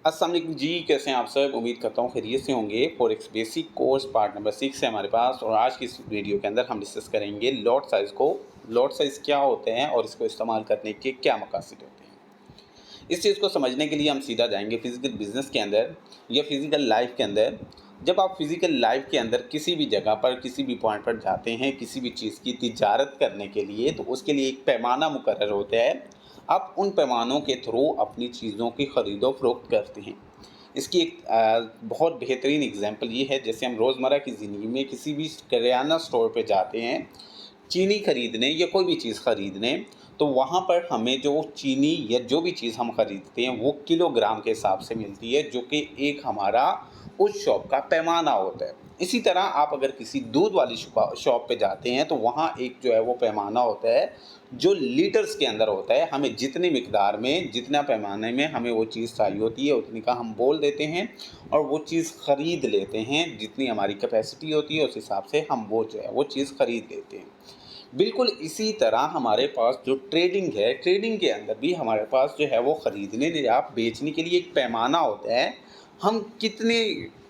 अस्सलाम वालेकुम जी, कैसे हैं आप सब? उम्मीद करता हूँ खैरियत से होंगे। Forex basic course part number 6 है हमारे पास और आज की इस वीडियो के अंदर हम डिस्कस करेंगे लॉट साइज़ को। लॉट साइज़ क्या होते हैं और इसको इस्तेमाल करने के क्या मकासद होते हैं। इस चीज़ को समझने के लिए हम सीधा जाएंगे फिज़िकल बिज़नेस के अंदर या फिज़िकल लाइफ के अंदर। जब आप फिज़िकल लाइफ के अंदर किसी भी जगह पर किसी भी पॉइंट पर जाते हैं किसी भी चीज़ की तिजारत करने के लिए, तो उसके लिए एक पैमाना मुकर्रर होता है। आप उन पैमानों के थ्रू अपनी चीज़ों की ख़रीदो फ़रोख्त करते हैं। इसकी एक बहुत बेहतरीन एग्जांपल ये है, जैसे हम रोज़मर्रा की ज़िंदगी में किसी भी किराना स्टोर पे जाते हैं चीनी खरीदने या कोई भी चीज़ खरीदने, तो वहाँ पर हमें जो चीनी या जो भी चीज़ हम खरीदते हैं वो किलोग्राम के हिसाब से मिलती है, जो कि एक हमारा उस शॉप का पैमाना होता है। इसी तरह आप अगर किसी दूध वाली शॉप पे जाते हैं तो वहाँ एक जो है वो पैमाना होता है जो लीटर्स के अंदर होता है। हमें जितनी मिकदार में जितना पैमाने में हमें वो चीज़ चाहिए होती है उतनी का हम बोल देते हैं और वो चीज़ ख़रीद लेते हैं। जितनी हमारी कैपेसिटी होती है उस हिसाब से हम वो जो है वो चीज़ ख़रीद लेते हैं। बिल्कुल इसी तरह हमारे पास जो ट्रेडिंग है, ट्रेडिंग के अंदर भी हमारे पास जो है वो ख़रीदने या बेचने के लिए एक पैमाना होता है। हम कितने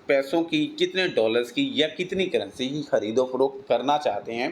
पैसों की, कितने डॉलर्स की या कितनी करेंसी की ख़रीदो फ़रोख्त करना चाहते हैं,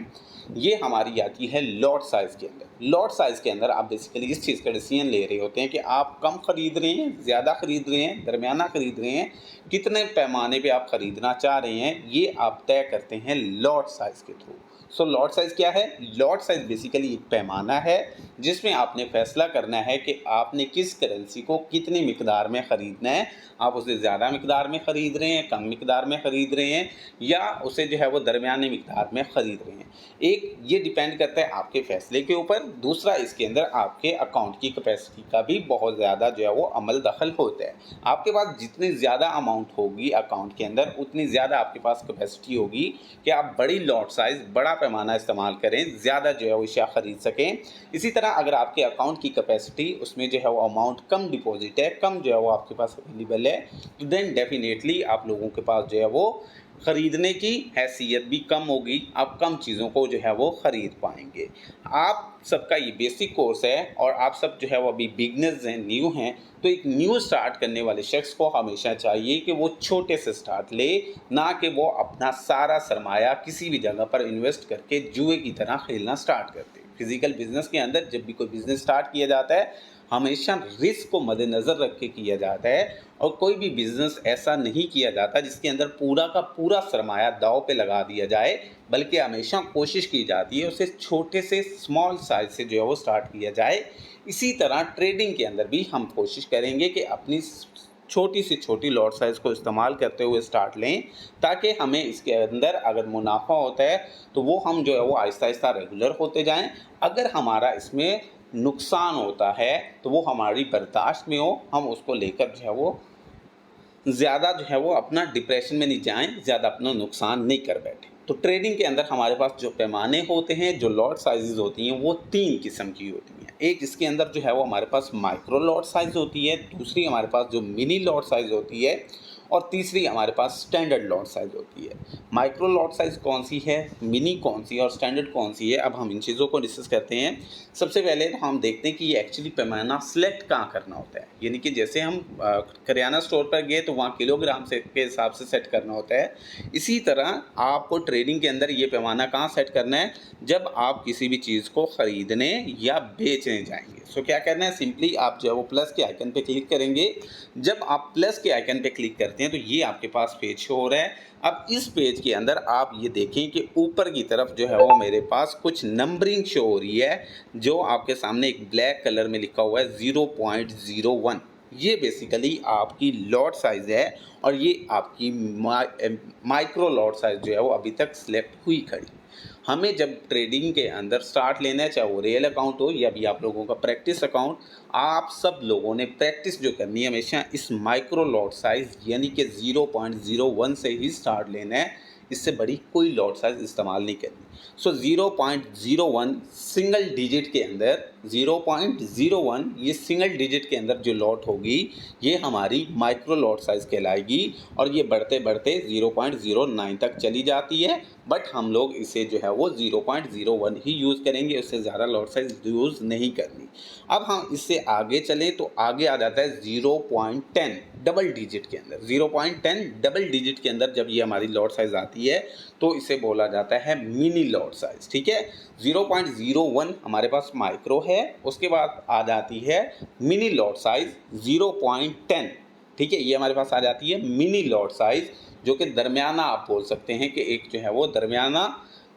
ये हमारी आती है लॉट साइज़ के अंदर। लॉट साइज़ के अंदर आप बेसिकली इस चीज़ का डिसीजन ले रहे होते हैं कि आप कम ख़रीद रहे हैं, ज़्यादा ख़रीद रहे हैं, दरमियाना ख़रीद रहे हैं, कितने पैमाने पे आप ख़रीदना चाह रहे हैं, ये आप तय करते हैं लॉट साइज़ के थ्रू। सो लॉट साइज़ क्या है? लॉट साइज़ बेसिकली एक पैमाना है जिसमें आपने फ़ैसला करना है कि आपने किस करेंसी को कितनी मिकदार में ख़रीदना है। आप उसे ज़्यादा मिकदार में ख़रीद रहे हैं, कम मिकदार में ख़रीद रहे हैं या उसे जो है वो दरमियानी मिकदार में ख़रीद रहे हैं। एक ये डिपेंड करता है आपके फ़ैसले के ऊपर। दूसरा, इसके अंदर आपके अकाउंट की कैपेसिटी का भी बहुत ज़्यादा जो है वो अमल दखल होता है। आपके पास जितनी ज़्यादा अमाउंट होगी अकाउंट के अंदर उतनी ज़्यादा आपके पास कैपेसिटी होगी कि आप बड़ी लॉट साइज़, बड़ा पैमाना इस्तेमाल करें, ज़्यादा जो है वो अशिया ख़रीद सकें। इसी तरह अगर आपके अकाउंट की कैपेसिटी उसमें जो है वो अमाउंट कम डिपॉज़िट है, कम जो है वो आपके पास अवेलेबल है, तो देन डेफ़िनेटली आप लोगों के पास जो है वो ख़रीदने की हैसियत भी कम होगी। आप कम चीज़ों को जो है वो ख़रीद पाएँगे। आप सबका ये बेसिक कोर्स है और आप सब जो है वो अभी बिगिनर्स हैं, न्यू हैं, तो एक न्यू स्टार्ट करने वाले शख्स को हमेशा चाहिए कि वो छोटे से स्टार्ट ले, ना कि वो अपना सारा सरमाया किसी भी जगह पर इन्वेस्ट करके जुए की तरह खेलना स्टार्ट कर दे। फिज़िकल बिज़नेस के अंदर जब भी कोई बिज़नेस स्टार्ट किया जाता है, हमेशा रिस्क को मद्देनज़र रख के किया जाता है और कोई भी बिज़नेस ऐसा नहीं किया जाता जिसके अंदर पूरा का पूरा सरमाया दाँव पे लगा दिया जाए, बल्कि हमेशा कोशिश की जाती है उसे छोटे से स्मॉल साइज़ से जो है वो स्टार्ट किया जाए। इसी तरह ट्रेडिंग के अंदर भी हम कोशिश करेंगे कि अपनी छोटी से छोटी लॉट साइज़ को इस्तेमाल करते हुए स्टार्ट लें, ताकि हमें इसके अंदर अगर मुनाफा होता है तो वो हम जो है वो आहिस्ता-आहिस्ता रेगुलर होते जाएँ। अगर हमारा इसमें नुकसान होता है तो वो हमारी बर्दाश्त में हो, हम उसको लेकर जो है वो ज़्यादा जो है वो अपना डिप्रेशन में नहीं जाएँ, ज़्यादा अपना नुकसान नहीं कर बैठें। तो ट्रेडिंग के अंदर हमारे पास जो पैमाने होते हैं, जो लॉट साइज़ेज़ होती हैं, वो 3 किस्म की होती हैं। एक इसके अंदर जो है वो हमारे पास माइक्रो लॉट साइज़ होती है, दूसरी हमारे पास जो मिनी लॉट साइज़ होती है और तीसरी हमारे पास स्टैंडर्ड लॉट साइज़ होती है। माइक्रो लॉट साइज़ कौन सी है, मिनी कौन सी है और स्टैंडर्ड कौन सी है, अब हम इन चीज़ों को डिस्कस करते हैं। सबसे पहले तो हम देखते हैं कि ये एक्चुअली पैमाना सेलेक्ट कहाँ करना होता है। यानी कि जैसे हम किराना स्टोर पर गए तो वहाँ किलोग्राम से के हिसाब से सेट करना होता है। इसी तरह आपको ट्रेडिंग के अंदर ये पैमाना कहाँ सेट करना है, जब आप किसी भी चीज़ को ख़रीदने या बेचने जाएँगे। सो क्या करना है, सिंपली आप जो है वो प्लस के आइकन पे क्लिक करेंगे। जब आप प्लस के आइकन पे क्लिक करते हैं तो ये आपके पास पेज शो हो रहा है। अब इस पेज के अंदर आप ये देखें कि ऊपर की तरफ जो है वो मेरे पास कुछ नंबरिंग शो हो रही है, जो आपके सामने एक ब्लैक कलर में लिखा हुआ है 0.01। ये बेसिकली आपकी लॉट साइज़ है और ये आपकी माइक्रो लॉट साइज़ जो है वो अभी तक सिलेक्ट हुई खड़ी। हमें जब ट्रेडिंग के अंदर स्टार्ट लेना है, चाहे वो रियल अकाउंट हो या भी आप लोगों का प्रैक्टिस अकाउंट, आप सब लोगों ने प्रैक्टिस जो करनी है हमेशा इस माइक्रो लॉट साइज़ यानी कि 0.01 से ही स्टार्ट लेना है। इससे बड़ी कोई लॉट साइज़ इस्तेमाल नहीं करनी। सो 0.01 सिंगल डिजिट के अंदर 0.01 ये सिंगल डिजिट के अंदर जो लॉट होगी ये हमारी माइक्रो लॉट साइज़ कहलाएगी और ये बढ़ते बढ़ते 0.09 तक चली जाती है। बट हम लोग इसे जो है वो 0.01 ही यूज़ करेंगे, उससे ज़्यादा लॉट साइज़ यूज़ नहीं करनी। अब हम इससे आगे चलें तो आगे आ जाता है 0.10 डबल डिजिट के अंदर। 0.10 डबल डिजिट के अंदर जब ये हमारी लॉट साइज़ आती है तो इसे बोला जाता है मिनी लॉट साइज़, ठीक है। 0.01 हमारे पास माइक्रो है, उसके बाद आ जाती है मिनी लॉट साइज़ 0.10, ठीक है। ये हमारे पास आ जाती है मिनी लॉट साइज़, जो कि दरमियाना आप बोल सकते हैं कि एक जो है वो दरमियाना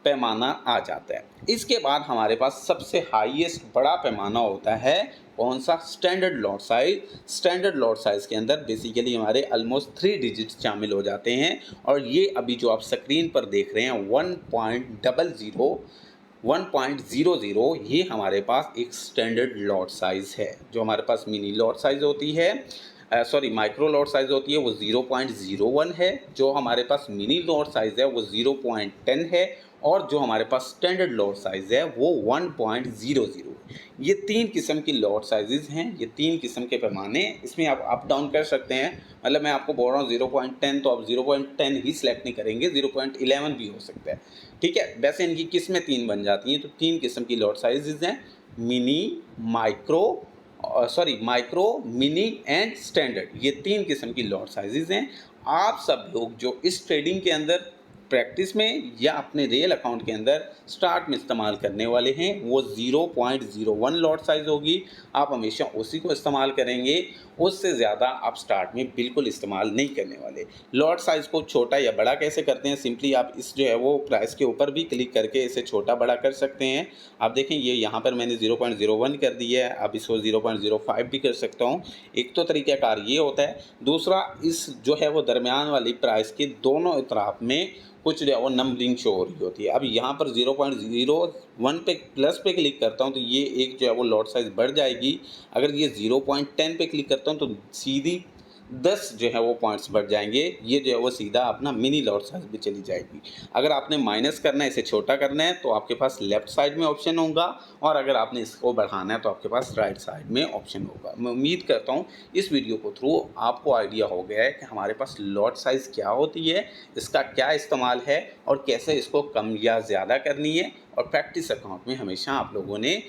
पैमाना आ जाता है। इसके बाद हमारे पास सबसे हाईएस्ट बड़ा पैमाना होता है कौन सा? Standard lot size. Standard lot size के अंदर बेसिकली हमारे ऑलमोस्ट 3 डिजिट्स शामिल हो जाते हैं और ये अभी जो आप स्क्रीन पर देख रहे हैं 1.00 ये हमारे पास एक स्टैंडर्ड लॉट साइज है। जो हमारे पास मिनी लॉट साइज होती है माइक्रो लॉट साइज होती है वो 0.01 है, जो हमारे पास मिनी लॉट साइज है वो 0.10 है और जो हमारे पास स्टैंडर्ड लॉट साइज है वो 1.00। ये 3 किस्म की लॉट साइजेस हैं, ये 3 किस्म के पैमाने, इसमें आप अप डाउन कर सकते हैं। मतलब मैं आपको बोल रहा हूँ 0.10 तो आप 0.10 ही सिलेक्ट नहीं करेंगे, 0.11 भी हो सकता है, ठीक है। वैसे इनकी किस्में 3 बन जाती हैं। तो 3 किस्म की लॉट साइजेस हैं, mini, micro, mini and standard. ये 3 किस्म की लॉट साइजेस हैं। आप सब लोग जो इस ट्रेडिंग के अंदर प्रैक्टिस में या अपने रियल अकाउंट के अंदर स्टार्ट में इस्तेमाल करने वाले हैं वो 0.01 लॉट साइज़ होगी। आप हमेशा उसी को इस्तेमाल करेंगे, उससे ज़्यादा आप स्टार्ट में बिल्कुल इस्तेमाल नहीं करने वाले। लॉट साइज़ को छोटा या बड़ा कैसे करते हैं? सिंपली आप इस जो है वो प्राइस के ऊपर भी क्लिक करके इसे छोटा बड़ा कर सकते हैं। आप देखें ये यहाँ पर मैंने 0.01 कर दिया है, अब इसको 0.05 भी कर सकता हूँ। एक तो तरीक़ाकार ये होता है। दूसरा, इस जो है वो दरमियान वाली प्राइस के दोनों इतराफ़ में कुछ जो है वो नंबरिंग शो हो रही होती है। अब यहाँ पर 0.01 पे प्लस पे क्लिक करता हूँ तो ये एक जो है वो लॉट साइज़ बढ़ जाएगी। अगर ये 0.10 पे क्लिक करता हूँ तो सीधी 10 जो है वो पॉइंट्स बढ़ जाएंगे। ये जो है वो सीधा अपना मिनी लॉट साइज़ भी चली जाएगी। अगर आपने माइनस करना है, इसे छोटा करना है, तो आपके पास लेफ़्ट साइड में ऑप्शन होगा और अगर आपने इसको बढ़ाना है तो आपके पास राइट साइड में ऑप्शन होगा। मैं उम्मीद करता हूँ इस वीडियो को थ्रू आपको आइडिया हो गया है कि हमारे पास लॉट साइज़ क्या होती है, इसका क्या इस्तेमाल है और कैसे इसको कम या ज़्यादा करनी है। और प्रैक्टिस अकाउंट में हमेशा आप लोगों ने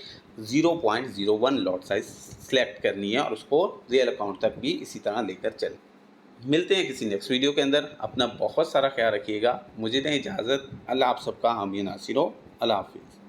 0.01 लॉट साइज़ सेलेक्ट करनी है और उसको रियल अकाउंट तक भी इसी तरह लेकर चलें। मिलते हैं किसी नेक्स्ट वीडियो के अंदर। अपना बहुत सारा ख्याल रखिएगा। मुझे दें इजाज़त। अल्लाह आप सबका हामी नासिर हो। अल्लाह हाफ़िज़।